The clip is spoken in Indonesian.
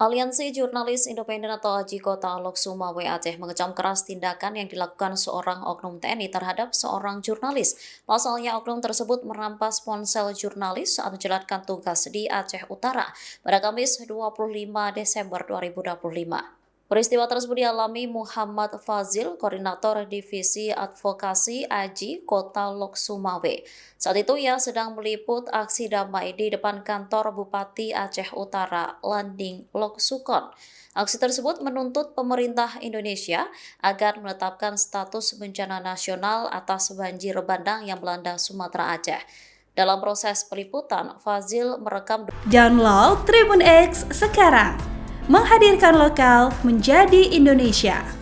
Aliansi Jurnalis Independen atau AJI Kota Lok Sumawe Aceh mengecam keras tindakan yang dilakukan seorang oknum TNI terhadap seorang jurnalis. Pasalnya oknum tersebut merampas ponsel jurnalis saat menjalankan tugas di Aceh Utara pada Kamis 25 Desember 2025. Peristiwa tersebut dialami Muhammad Fazil, Koordinator Divisi Advokasi AJI Kota Lok Sumawe. Saat itu ia sedang meliput aksi damai di depan kantor Bupati Aceh Utara, Landing Lok Sukon. Aksi tersebut menuntut pemerintah Indonesia agar menetapkan status bencana nasional atas banjir bandang yang melanda Sumatera Aceh. Dalam proses peliputan, Fazil merekam. Download Tribun X sekarang, menghadirkan lokal menjadi Indonesia.